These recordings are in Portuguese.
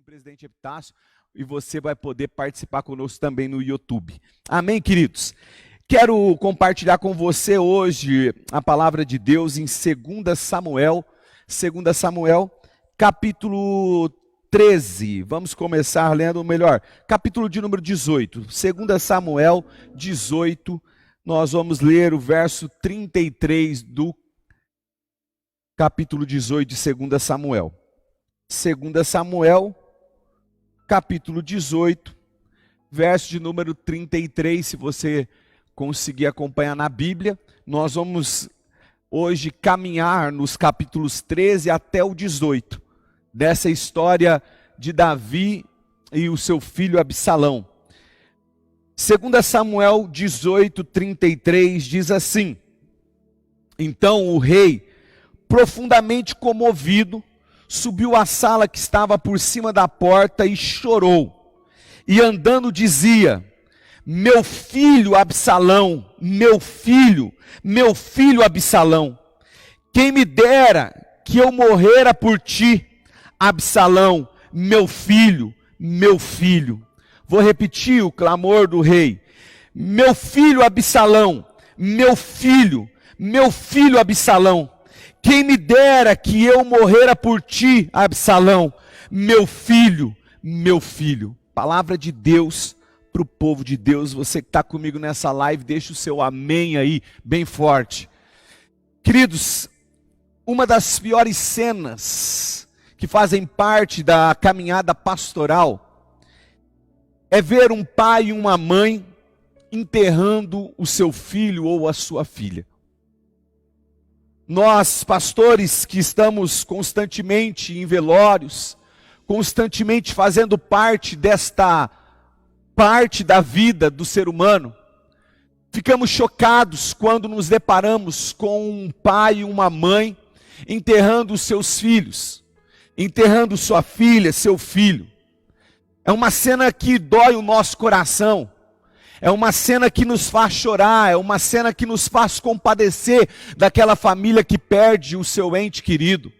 Presidente Epitácio, e você vai poder participar conosco também no YouTube. Amém, queridos? Quero compartilhar com você hoje a palavra de Deus em 2 Samuel, capítulo 13. Vamos começar lendo, melhor, capítulo de número 18. 2 Samuel 18, nós vamos ler o verso 33 do capítulo 18 de 2 Samuel. 2 Samuel, capítulo 18, verso de número 33, se você conseguir acompanhar na Bíblia. Nós vamos hoje caminhar nos capítulos 13 até o 18, dessa história de Davi e o seu filho Absalão. 2 Samuel 18, 33 diz assim: Então o rei, profundamente comovido, subiu à sala que estava por cima da porta e chorou. E andando dizia: Meu filho Absalão, meu filho Absalão, quem me dera que eu morrera por ti, Absalão, meu filho. Vou repetir o clamor do rei: Meu filho Absalão, meu filho Absalão, quem me dera que eu morrera por ti, Absalão, meu filho. Palavra de Deus para o povo de Deus. Você que está comigo nessa live, deixa o seu amém aí, bem forte. Queridos, uma das piores cenas que fazem parte da caminhada pastoral é ver um pai e uma mãe enterrando o seu filho ou a sua filha. Nós, pastores, que estamos constantemente em velórios, constantemente fazendo parte desta parte da vida do ser humano, ficamos chocados quando nos deparamos com um pai e uma mãe enterrando os seus filhos, enterrando sua filha, seu filho. É uma cena que dói o nosso coração. É uma cena que nos faz chorar, é uma cena que nos faz compadecer daquela família que perde o seu ente querido.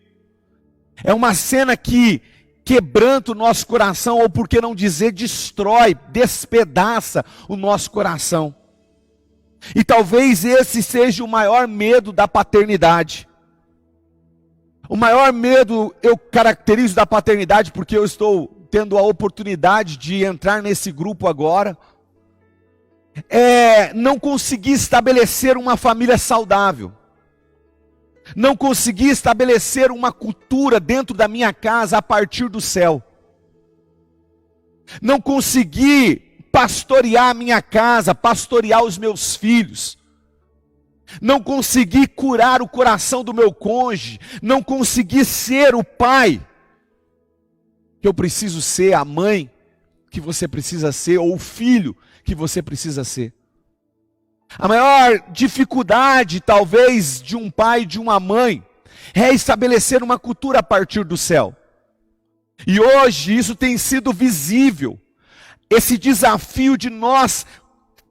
É uma cena que quebranta o nosso coração, ou por que não dizer, destrói, despedaça o nosso coração. E talvez esse seja o maior medo da paternidade. O maior medo eu caracterizo da paternidade porque eu estou tendo a oportunidade de entrar nesse grupo agora. É não conseguir estabelecer uma família saudável, não conseguir estabelecer uma cultura dentro da minha casa a partir do céu, não conseguir pastorear a minha casa, pastorear os meus filhos, não conseguir curar o coração do meu cônjuge, não conseguir ser o pai que eu preciso ser, a mãe que você precisa ser, ou o filho que você precisa ser. A maior dificuldade, talvez, de um pai e de uma mãe, é estabelecer uma cultura a partir do céu. E hoje isso tem sido visível, esse desafio de nós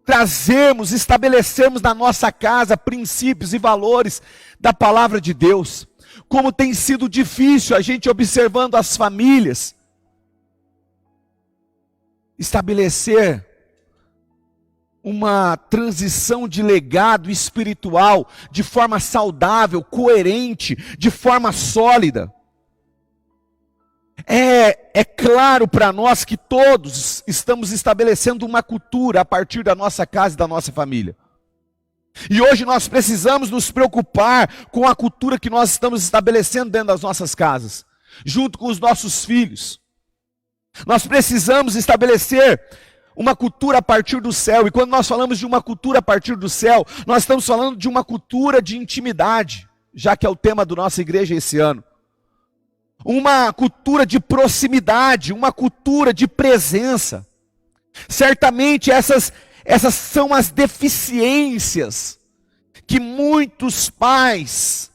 trazermos, estabelecermos na nossa casa princípios e valores da palavra de Deus. Como tem sido difícil a gente observando as famílias, estabelecer uma transição de legado espiritual de forma saudável, coerente, de forma sólida. É claro para nós que todos estamos estabelecendo uma cultura a partir da nossa casa e da nossa família. E hoje nós precisamos nos preocupar com a cultura que nós estamos estabelecendo dentro das nossas casas, junto com os nossos filhos. Nós precisamos estabelecer uma cultura a partir do céu. E quando nós falamos de uma cultura a partir do céu, nós estamos falando de uma cultura de intimidade, já que é o tema da nossa igreja esse ano. Uma cultura de proximidade, uma cultura de presença. Certamente essas são as deficiências que muitos pais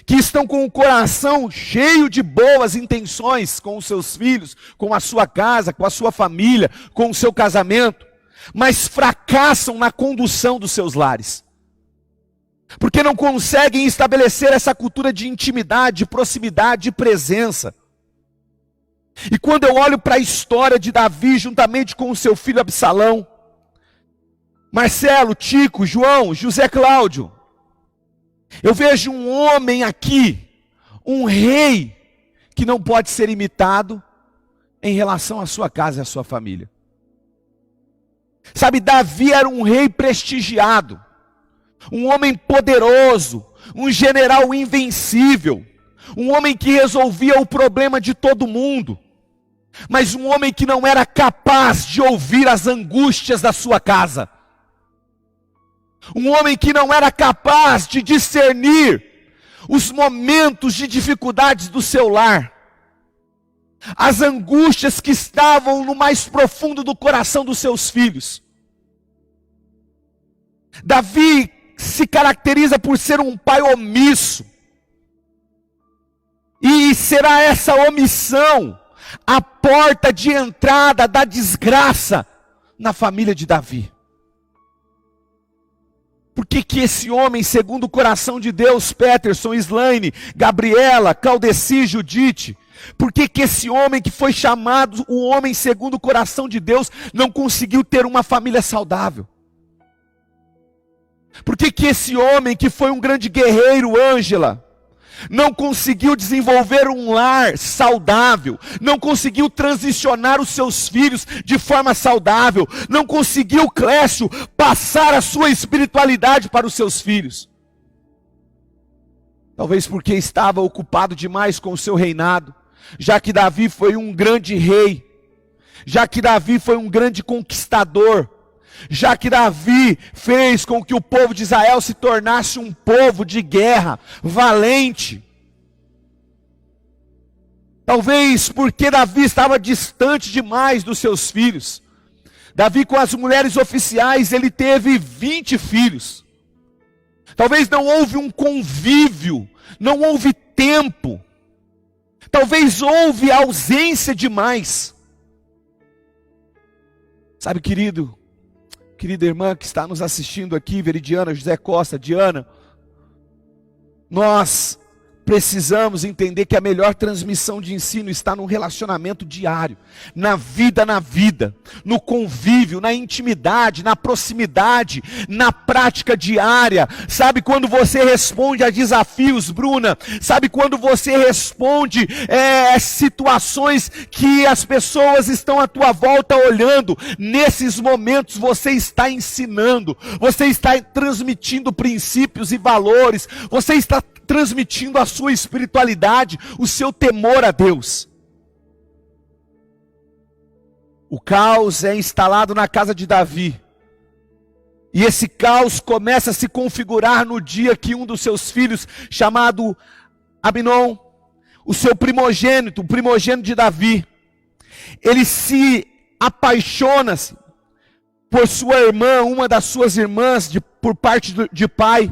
que estão com o coração cheio de boas intenções com os seus filhos, com a sua casa, com a sua família, com o seu casamento, mas fracassam na condução dos seus lares. Porque não conseguem estabelecer essa cultura de intimidade, de proximidade, de presença. E quando eu olho para a história de Davi, juntamente com o seu filho Absalão, Marcelo, Tico, João, José Cláudio, eu vejo um homem aqui, um rei, que não pode ser imitado em relação à sua casa e à sua família. Sabe, Davi era um rei prestigiado, um homem poderoso, um general invencível, um homem que resolvia o problema de todo mundo, mas um homem que não era capaz de ouvir as angústias da sua casa. Um homem que não era capaz de discernir os momentos de dificuldades do seu lar, as angústias que estavam no mais profundo do coração dos seus filhos. Davi se caracteriza por ser um pai omisso, e será essa omissão a porta de entrada da desgraça na família de Davi. Por que esse homem, segundo o coração de Deus, Peterson, Slaine, Gabriela, Claudeci, Judite, por que esse homem que foi chamado o homem segundo o coração de Deus, não conseguiu ter uma família saudável? Por que esse homem que foi um grande guerreiro, Ângela, não conseguiu desenvolver um lar saudável, não conseguiu transicionar os seus filhos de forma saudável, não conseguiu, Clécio, passar a sua espiritualidade para os seus filhos? Talvez porque estava ocupado demais com o seu reinado, já que Davi foi um grande rei, já que Davi foi um grande conquistador, já que Davi fez com que o povo de Israel se tornasse um povo de guerra, valente. Talvez porque Davi estava distante demais dos seus filhos. Davi, com as mulheres oficiais, ele teve 20 filhos. Talvez não houve um convívio, não houve tempo. Talvez houve ausência demais. Sabe, querida irmã que está nos assistindo aqui, Veridiana, José Costa, Diana, nós precisamos entender que a melhor transmissão de ensino está no relacionamento diário, na vida, no convívio, na intimidade, na proximidade, na prática diária. Sabe quando você responde a desafios, Bruna? Sabe quando você responde situações que as pessoas estão à tua volta olhando? Nesses momentos você está ensinando, você está transmitindo princípios e valores, você está transmitindo a sua espiritualidade, o seu temor a Deus. O caos é instalado na casa de Davi, e esse caos começa a se configurar no dia que um dos seus filhos, chamado Aminon, o seu primogênito, o primogênito de Davi, ele se apaixona por sua irmã, uma das suas irmãs, por parte de pai,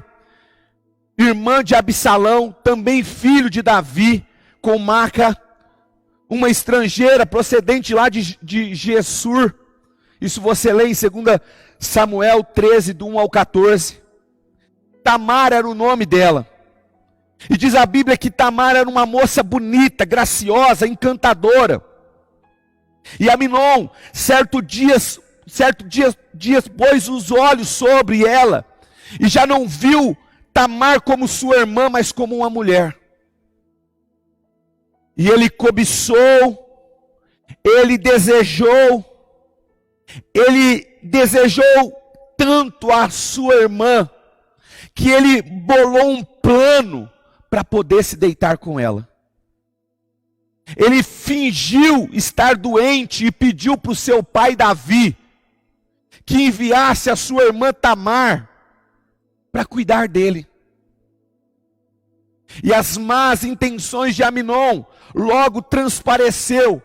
irmã de Absalão, também filho de Davi, com Maca, uma estrangeira procedente lá de Gessur. Isso você lê em 2 Samuel 13, do 1 ao 14. Tamar era o nome dela. E diz a Bíblia que Tamar era uma moça bonita, graciosa, encantadora. E Aminon, certo dia pôs os olhos sobre ela, e já não viu Tamar como sua irmã, mas como uma mulher. E ele cobiçou, ele desejou tanto a sua irmã, que ele bolou um plano para poder se deitar com ela. Ele fingiu estar doente e pediu para o seu pai Davi que enviasse a sua irmã Tamar para cuidar dele. E as más intenções de Aminon logo transpareceu.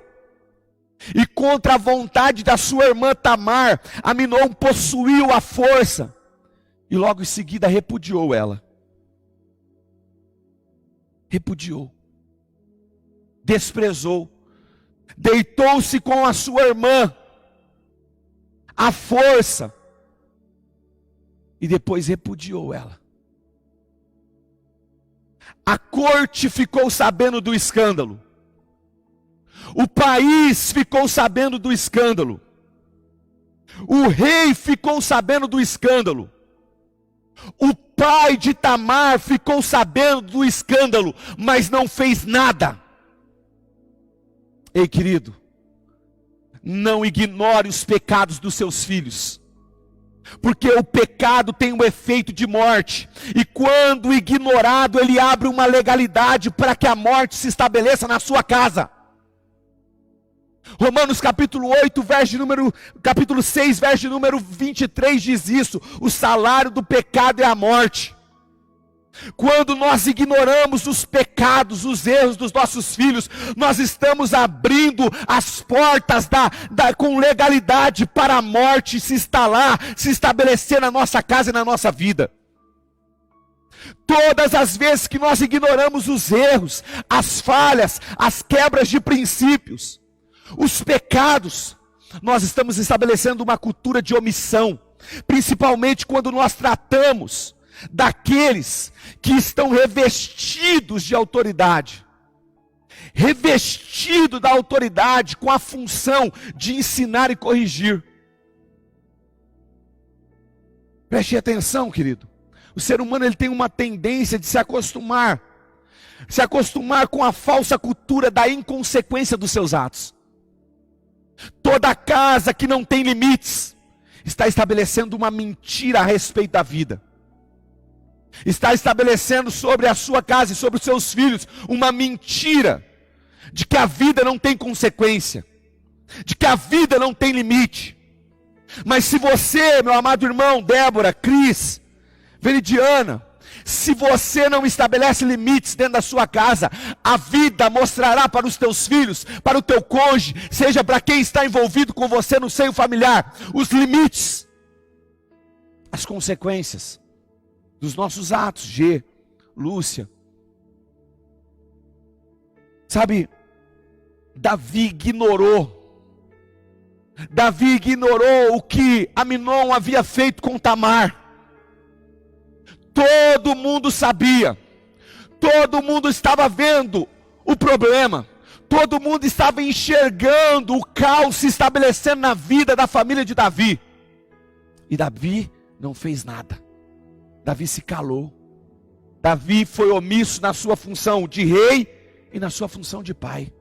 E contra a vontade da sua irmã Tamar, Aminon possuiu a força. E logo em seguida repudiou ela. Repudiou. Desprezou. Deitou-se com a sua irmã. À força. E depois repudiou ela. A corte ficou sabendo do escândalo. O país ficou sabendo do escândalo. O rei ficou sabendo do escândalo. O pai de Tamar ficou sabendo do escândalo, mas não fez nada. Ei, querido, não ignore os pecados dos seus filhos, porque o pecado tem um efeito de morte, e quando ignorado, ele abre uma legalidade para que a morte se estabeleça na sua casa. Romanos capítulo 6, verso de número 23 diz isso: o salário do pecado é a morte. Quando nós ignoramos os pecados, os erros dos nossos filhos, nós estamos abrindo as portas com legalidade para a morte se instalar, se estabelecer na nossa casa e na nossa vida. Todas as vezes que nós ignoramos os erros, as falhas, as quebras de princípios, os pecados, nós estamos estabelecendo uma cultura de omissão, principalmente quando nós tratamos daqueles que estão revestidos de autoridade, revestido da autoridade com a função de ensinar e corrigir. Preste atenção, querido. O ser humano ele tem uma tendência de se acostumar com a falsa cultura da inconsequência dos seus atos. Toda casa que não tem limites está estabelecendo uma mentira a respeito da vida. Está estabelecendo sobre a sua casa e sobre os seus filhos uma mentira de que a vida não tem consequência, de que a vida não tem limite. Mas se você, meu amado irmão, Débora, Cris, Veridiana, se você não estabelece limites dentro da sua casa, a vida mostrará para os teus filhos, para o teu cônjuge, seja para quem está envolvido com você no seio familiar, os limites, as consequências dos nossos atos. G, Lúcia, sabe, Davi ignorou o que Amnon havia feito com Tamar. Todo mundo sabia, todo mundo estava vendo o problema, todo mundo estava enxergando o caos se estabelecendo na vida da família de Davi, e Davi não fez nada. Davi se calou. Davi foi omisso na sua função de rei e na sua função de pai.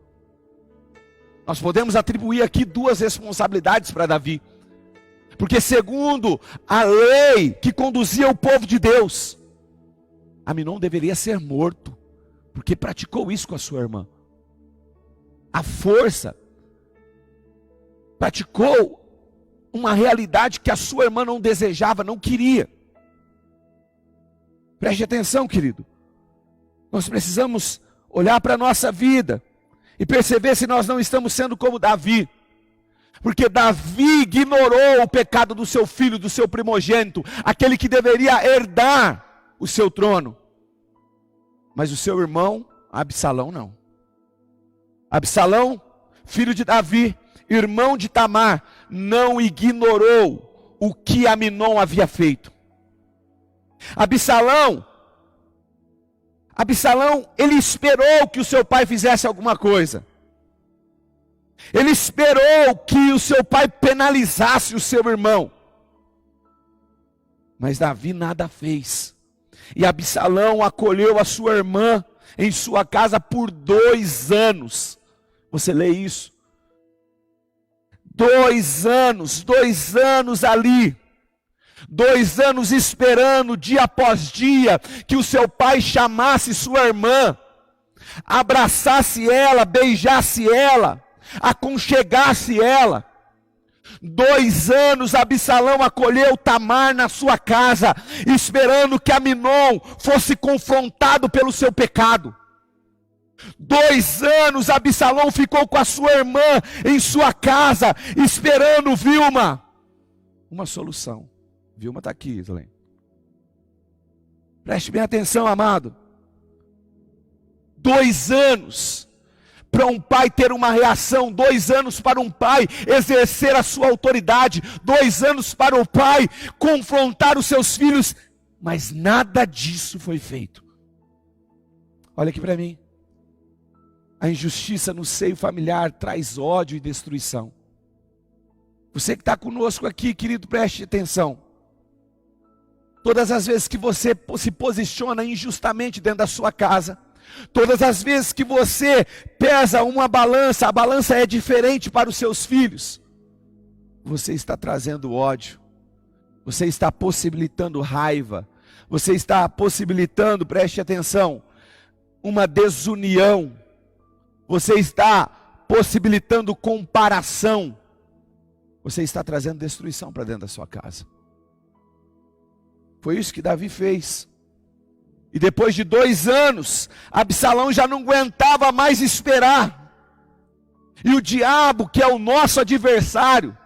Nós podemos atribuir aqui duas responsabilidades para Davi, porque segundo a lei que conduzia o povo de Deus, Amnon deveria ser morto, porque praticou isso com a sua irmã. A força praticou uma realidade que a sua irmã não desejava, não queria. Preste atenção, querido. Nós precisamos olhar para a nossa vida e perceber se nós não estamos sendo como Davi. Porque Davi ignorou o pecado do seu filho, do seu primogênito, aquele que deveria herdar o seu trono. Mas o seu irmão, Absalão, não. Absalão, filho de Davi, irmão de Tamar, não ignorou o que Amnon havia feito. Absalão, ele esperou que o seu pai fizesse alguma coisa. Ele esperou que o seu pai penalizasse o seu irmão. Mas Davi nada fez. E Absalão acolheu a sua irmã em sua casa por 2 anos. Você lê isso? 2 anos ali. 2 anos esperando dia após dia que o seu pai chamasse sua irmã, abraçasse ela, beijasse ela, aconchegasse ela. 2 anos Absalão acolheu Tamar na sua casa, esperando que Amnon fosse confrontado pelo seu pecado. 2 anos Absalão ficou com a sua irmã em sua casa, esperando Vilma, uma solução. Vilma está aqui, Isolene. Preste bem atenção, amado. 2 anos para um pai ter uma reação, 2 anos para um pai exercer a sua autoridade, 2 anos para o pai confrontar os seus filhos, mas nada disso foi feito. Olha aqui para mim. A injustiça no seio familiar traz ódio e destruição. Você que está conosco aqui, querido, preste atenção. Todas as vezes que você se posiciona injustamente dentro da sua casa, todas as vezes que você pesa uma balança, a balança é diferente para os seus filhos, você está trazendo ódio, você está possibilitando raiva, você está possibilitando, preste atenção, uma desunião, você está possibilitando comparação, você está trazendo destruição para dentro da sua casa. Foi isso que Davi fez. E depois de 2 anos, Absalão já não aguentava mais esperar. E o diabo, que é o nosso adversário,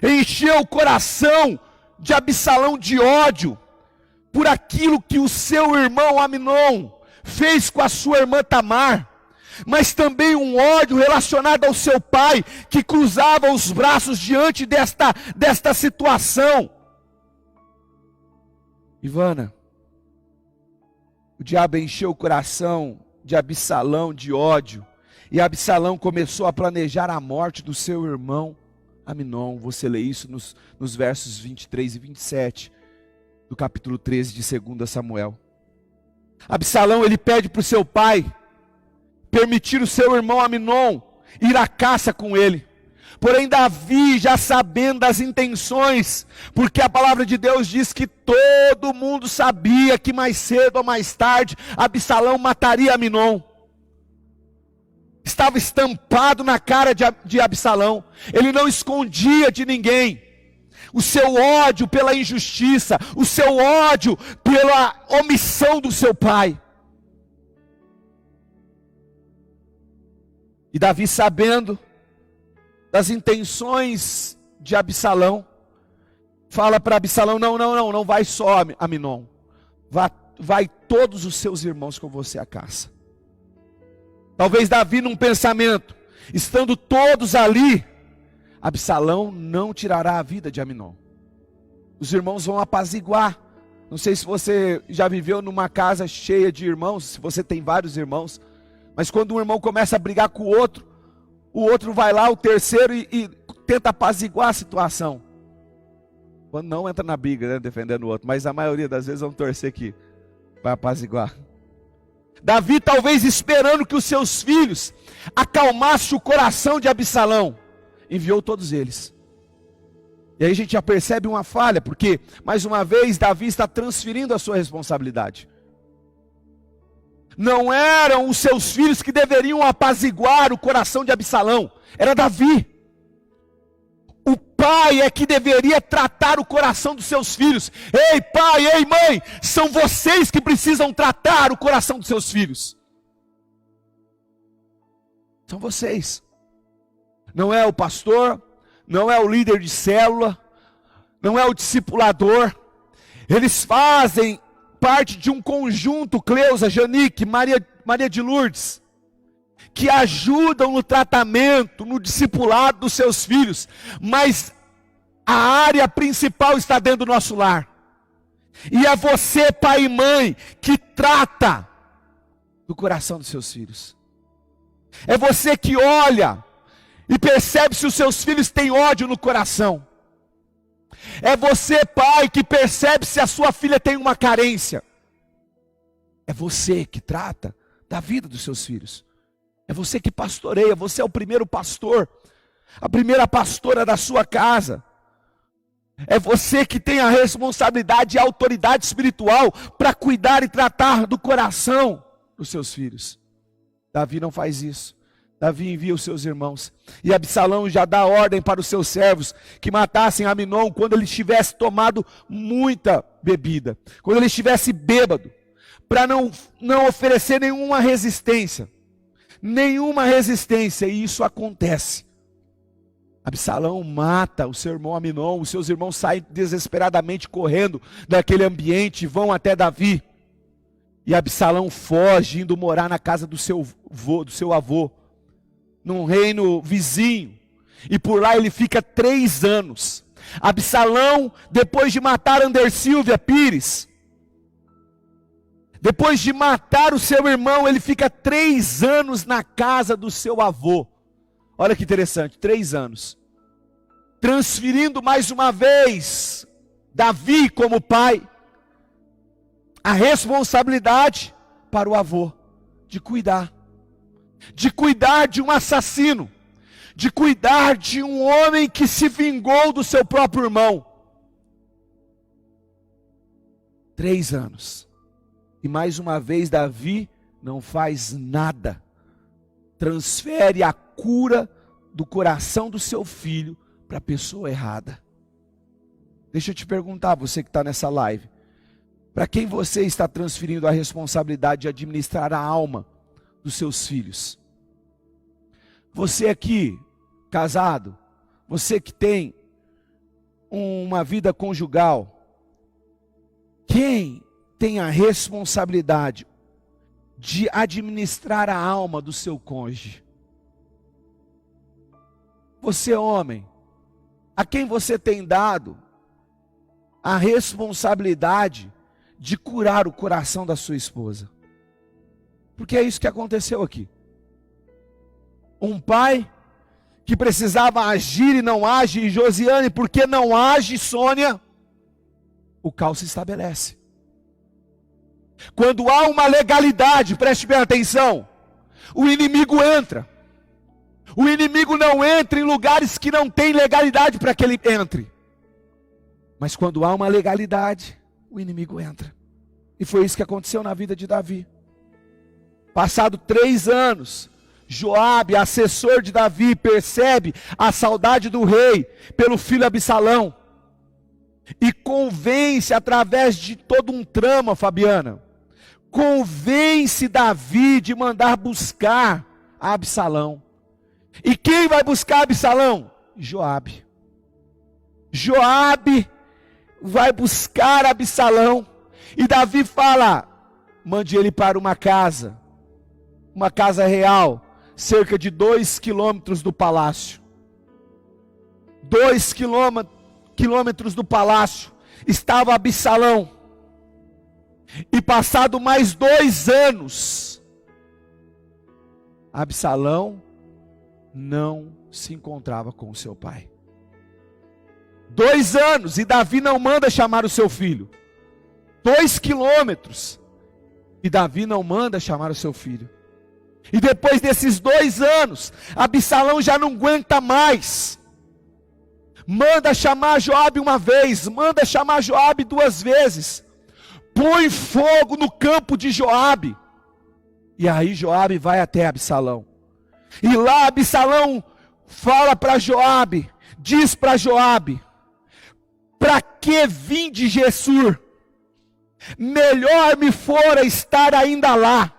encheu o coração de Absalão de ódio por aquilo que o seu irmão Amnon fez com a sua irmã Tamar, mas também um ódio relacionado ao seu pai, que cruzava os braços diante desta situação. Ivana, o diabo encheu o coração de Absalão de ódio, e Absalão começou a planejar a morte do seu irmão Amnon. Você lê isso nos versos 23 e 27 do capítulo 13 de 2 Samuel. Absalão, ele pede para o seu pai permitir o seu irmão Amnon ir à caça com ele. Porém Davi, já sabendo das intenções, porque a palavra de Deus diz que todo mundo sabia que mais cedo ou mais tarde Absalão mataria Amnon. Estava estampado na cara de Absalão. Ele não escondia de ninguém o seu ódio pela injustiça, o seu ódio pela omissão do seu pai. E Davi, sabendo das intenções de Absalão, fala para Absalão: não vai só Amnon, vai todos os seus irmãos com você à caça. Talvez Davi, num pensamento, estando todos ali, Absalão não tirará a vida de Amnon. Os irmãos vão apaziguar. Não sei se você já viveu numa casa cheia de irmãos, se você tem vários irmãos, mas quando um irmão começa a brigar com o outro vai lá, o terceiro, e tenta apaziguar a situação. Quando não, entra na briga, né, defendendo o outro, mas a maioria das vezes vão torcer que vai apaziguar. Davi, talvez esperando que os seus filhos acalmassem o coração de Absalão, enviou todos eles. E aí a gente já percebe uma falha, porque mais uma vez Davi está transferindo a sua responsabilidade. Não eram os seus filhos que deveriam apaziguar o coração de Absalão, era Davi. O pai é que deveria tratar o coração dos seus filhos. Ei pai, ei mãe, são vocês que precisam tratar o coração dos seus filhos. São vocês. Não é o pastor, não é o líder de célula, não é o discipulador. Eles fazem parte de um conjunto, Cleusa, Janique, Maria de Lourdes, que ajudam no tratamento, no discipulado dos seus filhos, mas a área principal está dentro do nosso lar. E é você, pai e mãe, que trata do coração dos seus filhos. É você que olha e percebe se os seus filhos têm ódio no coração. É você, pai, que percebe se a sua filha tem uma carência. É você que trata da vida dos seus filhos. É você que pastoreia, você é o primeiro pastor, a primeira pastora da sua casa. É você que tem a responsabilidade e a autoridade espiritual para cuidar e tratar do coração dos seus filhos. Davi não faz isso. Davi envia os seus irmãos. E Absalão já dá ordem para os seus servos que matassem Amnon quando ele tivesse tomado muita bebida, quando ele estivesse bêbado, para não oferecer nenhuma resistência. E isso acontece. Absalão mata o seu irmão Amnon, os seus irmãos saem desesperadamente correndo daquele ambiente e vão até Davi. E Absalão foge, indo morar na casa do seu avô, num reino vizinho, e por lá ele fica 3 anos. Absalão, depois de matar Andersílvia Pires, Depois de matar o seu irmão, ele fica 3 anos na casa do seu avô. Olha que interessante, 3 anos. Transferindo mais uma vez, Davi como pai, a responsabilidade para o avô, de cuidar de um assassino, de cuidar de um homem que se vingou do seu próprio irmão. 3 anos. E mais uma vez Davi não faz nada. Transfere a cura do coração do seu filho para a pessoa errada. Deixa eu te perguntar, você que está nessa live. Para quem você está transferindo a responsabilidade de administrar a alma dos seus filhos? Você aqui, casado, você que tem uma vida conjugal, quem tem a responsabilidade de administrar a alma do seu cônjuge? Você, homem, a quem você tem dado a responsabilidade de curar o coração da sua esposa? Porque é isso que aconteceu aqui. Um pai que precisava agir e não age, e Josiane, porque não age, Sônia, o caos se estabelece. Quando há uma legalidade, preste bem atenção, o inimigo entra. O inimigo não entra em lugares que não tem legalidade para que ele entre. Mas quando há uma legalidade, o inimigo entra. E foi isso que aconteceu na vida de Davi. Passado 3 anos, Joabe, assessor de Davi, percebe a saudade do rei pelo filho Absalão. E convence através de todo um trama, Fabiana. Convence Davi de mandar buscar Absalão. E quem vai buscar Absalão? Joabe. Joabe vai buscar Absalão. E Davi fala: mande ele para uma casa real, cerca de 2 quilômetros do palácio. 2 quilômetros do palácio estava Absalão. E passado mais 2 anos, Absalão não se encontrava com o seu pai. 2 anos e Davi não manda chamar o seu filho. 2 quilômetros e Davi não manda chamar o seu filho. E depois desses 2 anos, Absalão já não aguenta mais. Manda chamar Joabe uma vez, manda chamar Joabe 2 vezes. Põe fogo no campo de Joabe. E aí Joabe vai até Absalão. E lá Absalão fala para Joabe, diz para Joabe: para que vim de Gessur? Melhor me fora estar ainda lá.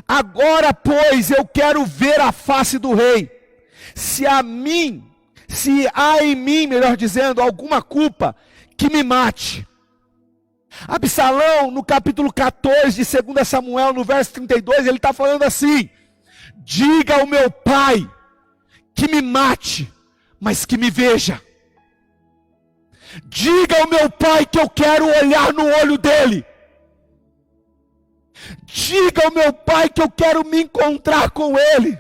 Agora, pois, eu quero ver a face do rei. Se há em mim, melhor dizendo, alguma culpa, que me mate. Absalão, no capítulo 14 de 2 Samuel, no verso 32, ele está falando assim: diga ao meu pai que me mate, mas que me veja. Diga ao meu pai que eu quero olhar no olho dele. Diga ao meu pai que eu quero me encontrar com ele.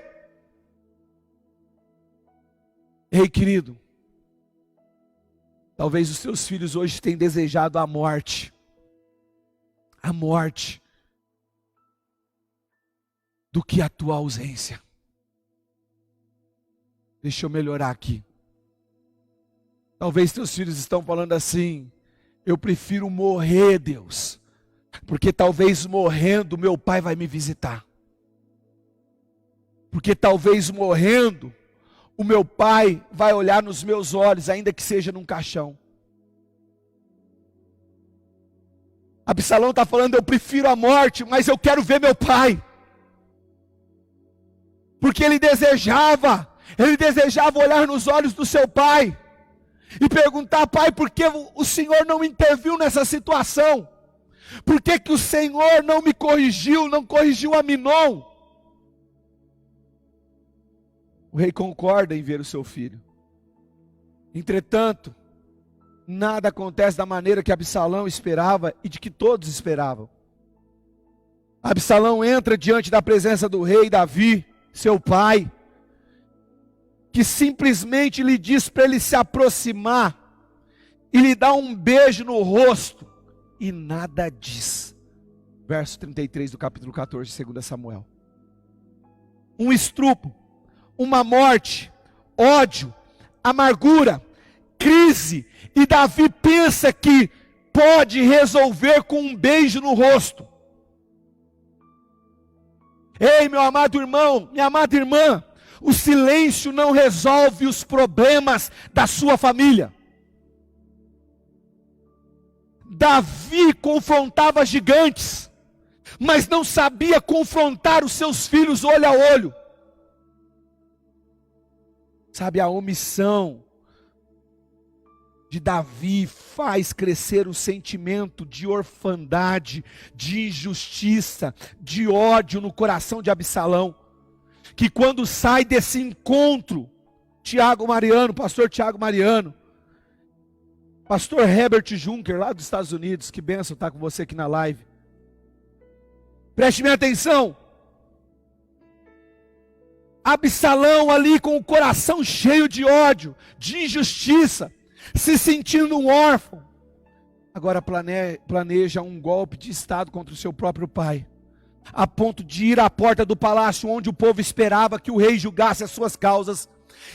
Ei, querido, talvez os seus filhos hoje tenham desejado a morte do que a tua ausência. Deixa eu melhorar aqui. Talvez teus filhos estão falando assim: eu prefiro morrer, Deus, porque talvez morrendo meu pai vai me visitar. Porque talvez morrendo o meu pai vai olhar nos meus olhos, ainda que seja num caixão. Absalão está falando: eu prefiro a morte, mas eu quero ver meu pai. Porque ele desejava olhar nos olhos do seu pai e perguntar: pai, por que o Senhor não interviu nessa situação? Por que o Senhor não me corrigiu, não corrigiu Aminon? O rei concorda em ver o seu filho. Entretanto, nada acontece da maneira que Absalão esperava e de que todos esperavam. Absalão entra diante da presença do rei Davi, seu pai, que simplesmente lhe diz para ele se aproximar e lhe dá um beijo no rosto e nada diz. Verso 33 do capítulo 14 de 2 Samuel. Um estrupo, uma morte, ódio, amargura, crise, e Davi pensa que pode resolver com um beijo no rosto. Ei, meu amado irmão, minha amada irmã, o silêncio não resolve os problemas da sua família. Davi confrontava gigantes, mas não sabia confrontar os seus filhos olho a olho. Sabe, a omissão de Davi faz crescer o sentimento de orfandade, de injustiça, de ódio no coração de Absalão, que quando sai desse encontro, pastor Tiago Mariano, pastor Herbert Juncker, lá dos Estados Unidos, que bênção estar com você aqui na live. Preste minha atenção. Absalão ali com o coração cheio de ódio, de injustiça, se sentindo um órfão, agora planeja um golpe de estado contra o seu próprio pai, a ponto de ir à porta do palácio onde o povo esperava que o rei julgasse as suas causas.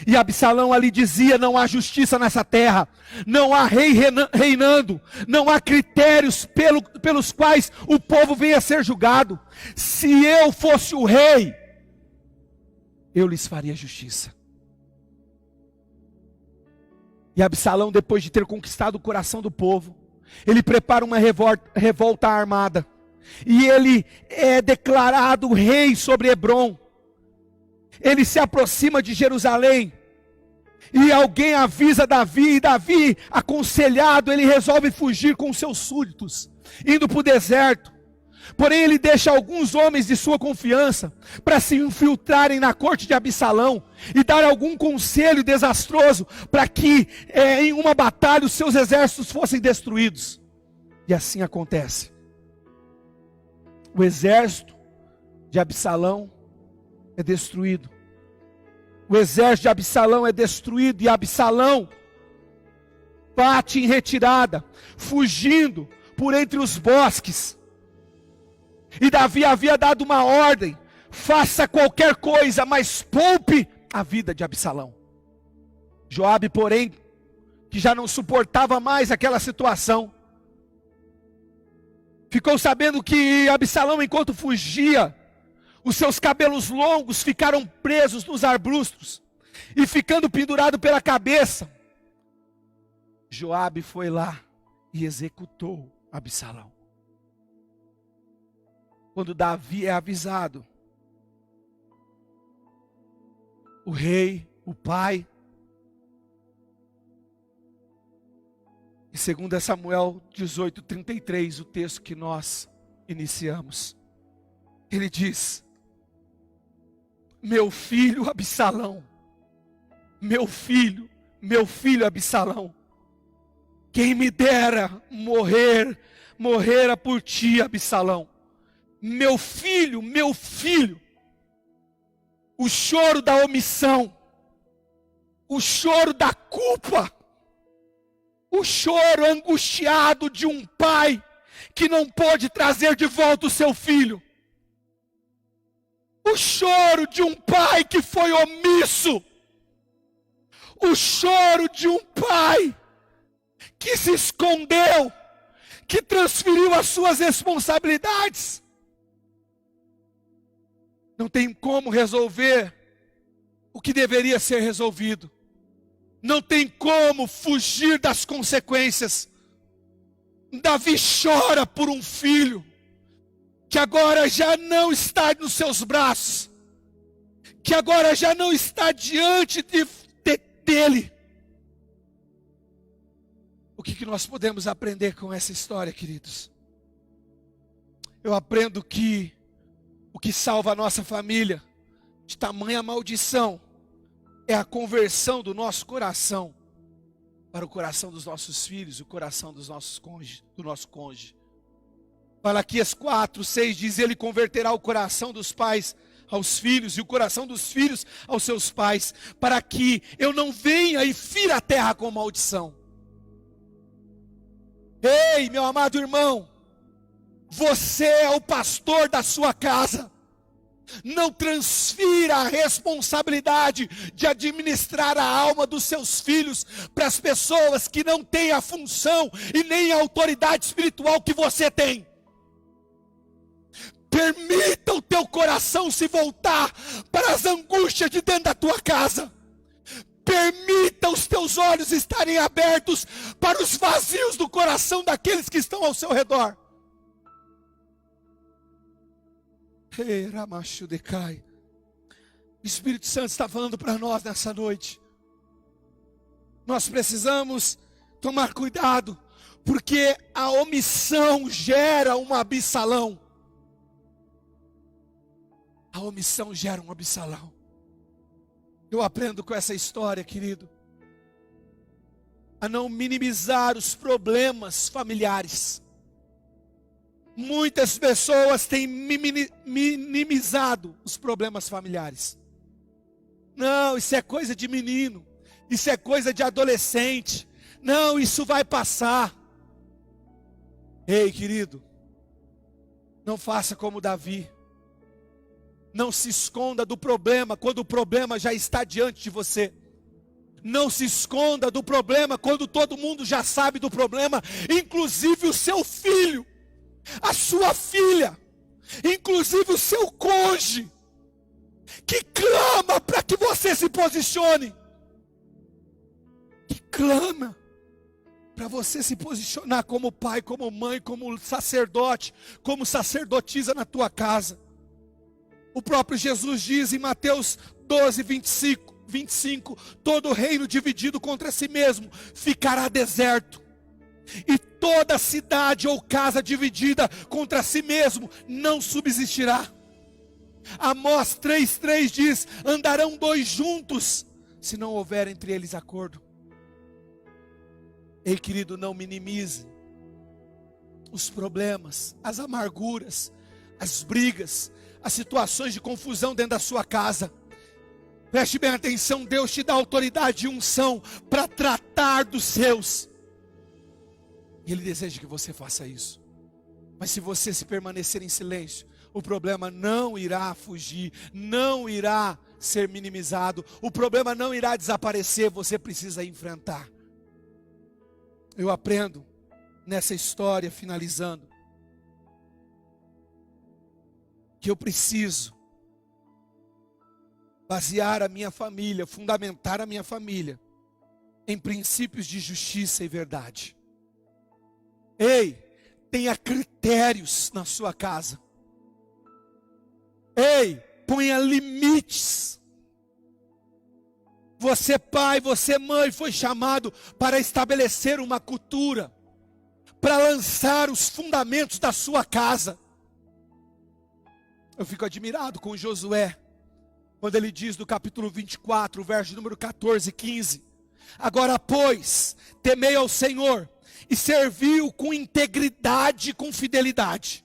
E Absalão ali dizia: não há justiça nessa terra, não há rei reinando, não há critérios pelos quais o povo venha a ser julgado. Se eu fosse o rei, eu lhes faria justiça. E Absalão, depois de ter conquistado o coração do povo, ele prepara uma revolta armada, e ele é declarado rei sobre Hebrom. Ele se aproxima de Jerusalém, e alguém avisa Davi, e Davi, aconselhado, ele resolve fugir com seus súditos, indo para o deserto. Porém ele deixa alguns homens de sua confiança para se infiltrarem na corte de Absalão e dar algum conselho desastroso para que em uma batalha os seus exércitos fossem destruídos. E assim acontece. O exército de Absalão é destruído. O exército de Absalão é destruído, e Absalão bate em retirada, fugindo por entre os bosques. E Davi havia dado uma ordem: faça qualquer coisa, mas poupe a vida de Absalão. Joabe, porém, que já não suportava mais aquela situação, ficou sabendo que Absalão, enquanto fugia, os seus cabelos longos ficaram presos nos arbustos, e ficando pendurado pela cabeça, Joabe foi lá e executou Absalão. Quando Davi é avisado, o rei, o pai, em 2 Samuel 18:33, o texto que nós iniciamos, ele diz: meu filho Absalão, meu filho Absalão, quem me dera morrera por ti, Absalão. Meu filho, o choro da omissão, o choro da culpa, o choro angustiado de um pai que não pôde trazer de volta o seu filho, o choro de um pai que foi omisso, o choro de um pai que se escondeu, que transferiu as suas responsabilidades. Não tem como resolver o que deveria ser resolvido. Não tem como fugir das consequências. Davi chora por um filho que agora já não está nos seus braços, que agora já não está diante dele. O que nós podemos aprender com essa história, queridos? Eu aprendo que o que salva a nossa família de tamanha maldição é a conversão do nosso coração para o coração dos nossos filhos, o coração do nosso cônjuge. Malaquias 4:6 diz: Ele converterá o coração dos pais aos filhos, e o coração dos filhos aos seus pais, para que eu não venha e fira a terra com maldição. Ei, meu amado irmão, você é o pastor da sua casa. Não transfira a responsabilidade de administrar a alma dos seus filhos para as pessoas que não têm a função e nem a autoridade espiritual que você tem. Permita o teu coração se voltar para as angústias de dentro da tua casa. Permita os teus olhos estarem abertos para os vazios do coração daqueles que estão ao seu redor. O Espírito Santo está falando para nós nessa noite. Nós precisamos tomar cuidado, porque a omissão gera um Absalão. A omissão gera um Absalão. Eu aprendo com essa história, querido, a não minimizar os problemas familiares. Muitas pessoas têm minimizado os problemas familiares. Não, isso é coisa de menino. Isso é coisa de adolescente. Não, isso vai passar. Ei, querido, não faça como Davi. Não se esconda do problema quando o problema já está diante de você. Não se esconda do problema quando todo mundo já sabe do problema, inclusive o seu filho, a sua filha, inclusive o seu cônjuge, que clama para que você se posicione, que clama para você se posicionar como pai, como mãe, como sacerdote, como sacerdotisa na tua casa. O próprio Jesus diz em Mateus 12, 25, todo reino dividido contra si mesmo ficará deserto, e toda cidade ou casa dividida contra si mesmo não subsistirá. Amós 3:3 diz: andarão dois juntos, se não houver entre eles acordo. Ei, querido, não minimize os problemas, as amarguras, as brigas, as situações de confusão dentro da sua casa. Preste bem atenção, Deus te dá autoridade e unção para tratar dos seus. E Ele deseja que você faça isso. Mas se você se permanecer em silêncio, o problema não irá fugir, não irá ser minimizado, o problema não irá desaparecer, você precisa enfrentar. Eu aprendo nessa história, finalizando, que eu preciso basear a minha família, fundamentar a minha família em princípios de justiça e verdade. Ei, tenha critérios na sua casa. Ei, ponha limites. Você pai, você mãe, foi chamado para estabelecer uma cultura, para lançar os fundamentos da sua casa. Eu fico admirado com Josué, quando ele diz no capítulo 24, verso número 14 e 15: agora pois, temei ao Senhor, e servi-o com integridade e com fidelidade.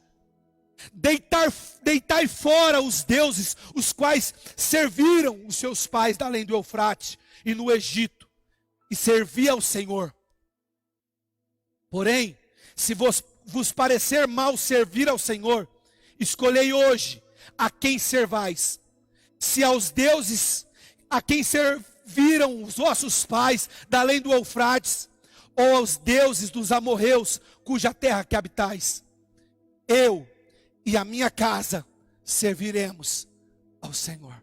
Deitai fora os deuses, os quais serviram os seus pais além do Eufrate e no Egito, e servi ao Senhor. Porém, se vos parecer mal servir ao Senhor, escolhei hoje a quem servais. Se aos deuses a quem serviram os vossos pais da além do Eufrates, ou aos deuses dos amorreus, cuja terra que habitais. Eu e a minha casa serviremos ao Senhor.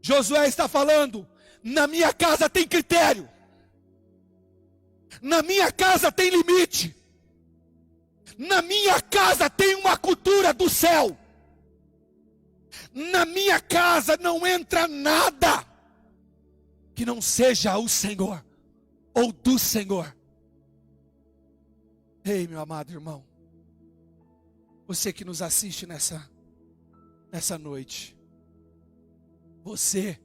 Josué está falando: na minha casa tem critério, na minha casa tem limite, na minha casa tem uma cultura do céu, na minha casa não entra nada que não seja o Senhor ou do Senhor. Ei, meu amado irmão, você que nos assiste nessa noite, você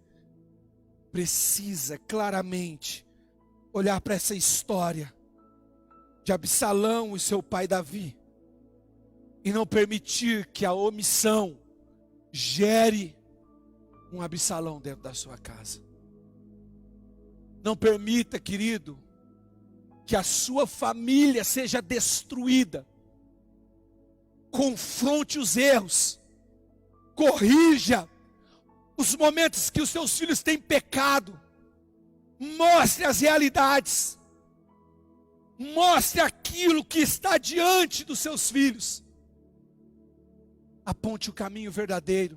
precisa claramente olhar para essa história de Absalão e seu pai Davi e não permitir que a omissão gere um Absalão dentro da sua casa. Não permita, querido, que a sua família seja destruída. Confronte os erros, corrija os momentos que os seus filhos têm pecado, mostre as realidades, mostre aquilo que está diante dos seus filhos, aponte o caminho verdadeiro,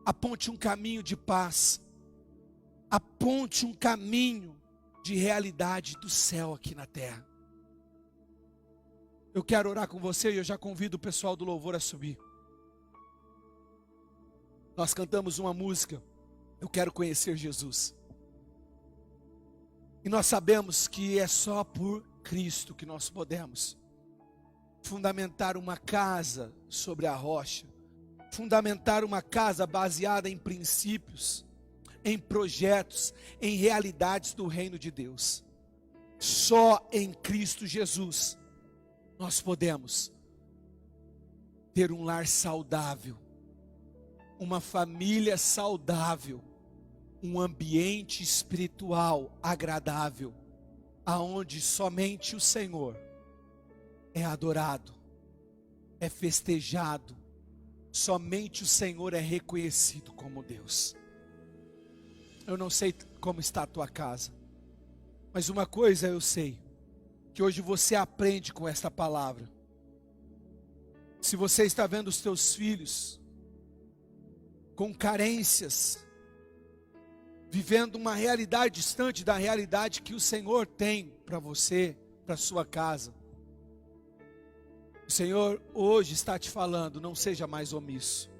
aponte um caminho de paz, aponte um caminho de realidade do céu aqui na terra. Eu quero orar com você e eu já convido o pessoal do louvor a subir. Nós cantamos uma música, Eu Quero Conhecer Jesus. E nós sabemos que é só por Cristo que nós podemos fundamentar uma casa sobre a rocha, fundamentar uma casa baseada em princípios, em projetos, em realidades do reino de Deus. Só em Cristo Jesus nós podemos ter um lar saudável, uma família saudável, um ambiente espiritual agradável, aonde somente o Senhor é adorado, é festejado, somente o Senhor é reconhecido como Deus. Eu não sei como está a tua casa, mas uma coisa eu sei, que hoje você aprende com esta palavra. Se você está vendo os teus filhos com carências, vivendo uma realidade distante da realidade que o Senhor tem para você, para sua casa, o Senhor hoje está te falando: não seja mais omisso,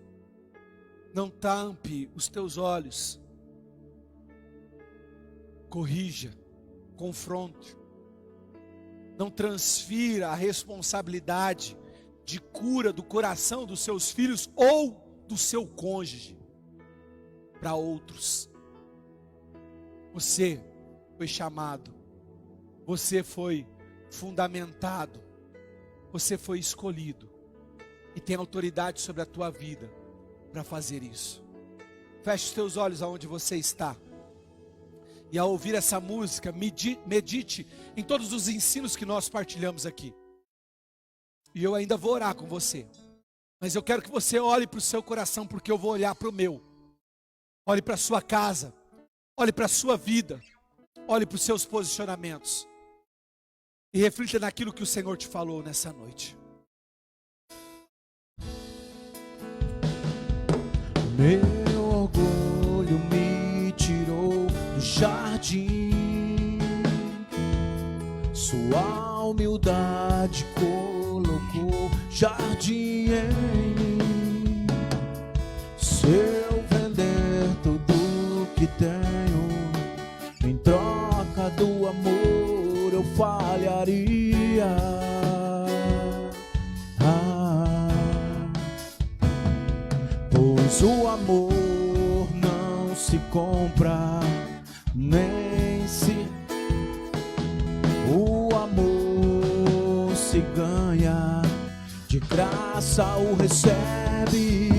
não tampe os teus olhos, corrija, confronte, não transfira a responsabilidade de cura do coração dos seus filhos ou do seu cônjuge para outros. Você foi chamado, você foi fundamentado, você foi escolhido e tem autoridade sobre a tua vida para fazer isso. Feche os teus olhos aonde você está. E ao ouvir essa música, medite em todos os ensinos que nós partilhamos aqui. E eu ainda vou orar com você. Mas eu quero que você olhe para o seu coração, porque eu vou olhar para o meu. Olhe para a sua casa. Olhe para a sua vida. Olhe para os seus posicionamentos. E reflita naquilo que o Senhor te falou nessa noite. Meu orgulho me tirou do jardim, sua humildade colocou jardim em mim. Se eu vender tudo que tenho em troca do amor, eu falharia. Pois o amor não se compra, nem se... O amor se ganha, de graça o recebe.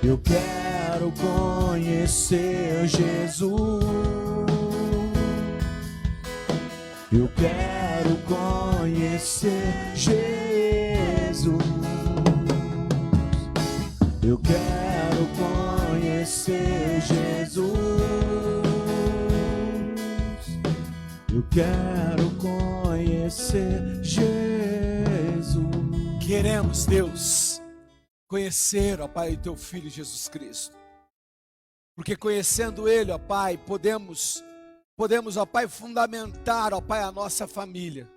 Eu quero conhecer Jesus. Eu quero conhecer Jesus. Eu quero conhecer Jesus. Eu quero conhecer Jesus. Queremos, Deus, conhecer, ó Pai, o Teu Filho Jesus Cristo. Porque conhecendo Ele, ó Pai, podemos, ó Pai, fundamentar, ó Pai, a nossa família.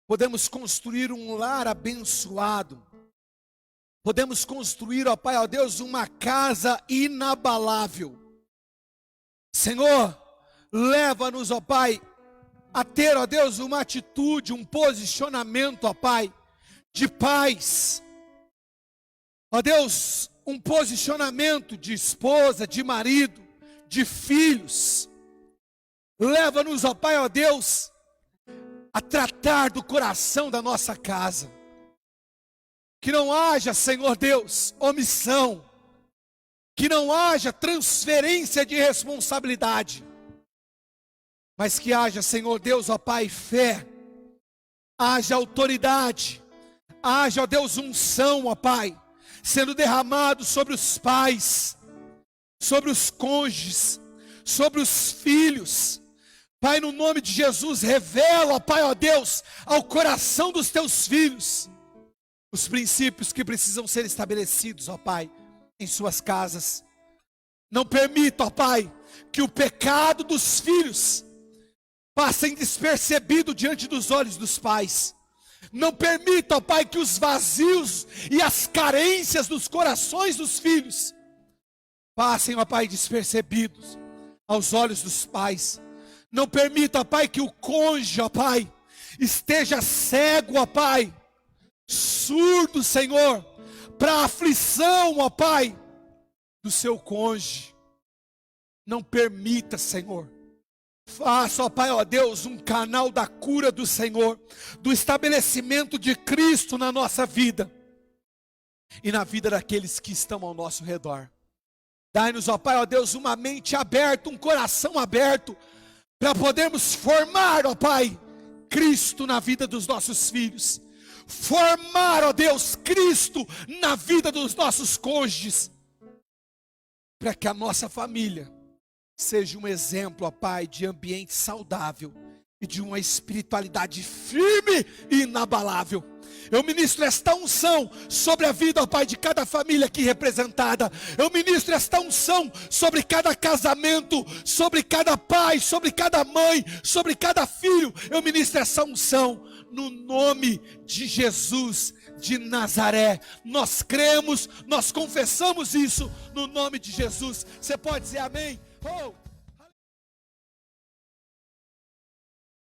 Podemos construir um lar abençoado. Podemos construir, ó Pai, ó Deus, uma casa inabalável. Senhor, leva-nos, ó Pai, a ter, ó Deus, uma atitude, um posicionamento, ó Pai, de paz. Ó Deus, um posicionamento de esposa, de marido, de filhos. Leva-nos, ó Pai, ó Deus, a tratar do coração da nossa casa. Que não haja, Senhor Deus, omissão. Que não haja transferência de responsabilidade. Mas que haja, Senhor Deus, ó Pai, fé. Haja autoridade. Haja, ó Deus, unção, ó Pai, sendo derramado sobre os pais, sobre os cônjuges, sobre os filhos. Pai, no nome de Jesus, revela, ó Pai, ó Deus, ao coração dos teus filhos, os princípios que precisam ser estabelecidos, ó Pai, em suas casas. Não permita, ó Pai, que o pecado dos filhos passem despercebido diante dos olhos dos pais. Não permita, ó Pai, que os vazios e as carências dos corações dos filhos passem, ó Pai, despercebidos aos olhos dos pais. Não permita, ó Pai, que o cônjuge, ó Pai, esteja cego, ó Pai, surdo, Senhor, para a aflição, ó Pai, do seu cônjuge. Não permita, Senhor. Faça, ó Pai, ó Deus, um canal da cura do Senhor, do estabelecimento de Cristo na nossa vida e na vida daqueles que estão ao nosso redor. Dai-nos, ó Pai, ó Deus, uma mente aberta, um coração aberto, para podermos formar, ó Pai, Cristo na vida dos nossos filhos. Formar, ó Deus, Cristo na vida dos nossos cônjuges, para que a nossa família seja um exemplo, ó Pai, de ambiente saudável e de uma espiritualidade firme e inabalável. Eu ministro esta unção sobre a vida, ó Pai, de cada família aqui representada. Eu ministro esta unção sobre cada casamento, sobre cada pai, sobre cada mãe, sobre cada filho. Eu ministro essa unção no nome de Jesus de Nazaré. Nós cremos, nós confessamos isso no nome de Jesus. Você pode dizer amém? Oh!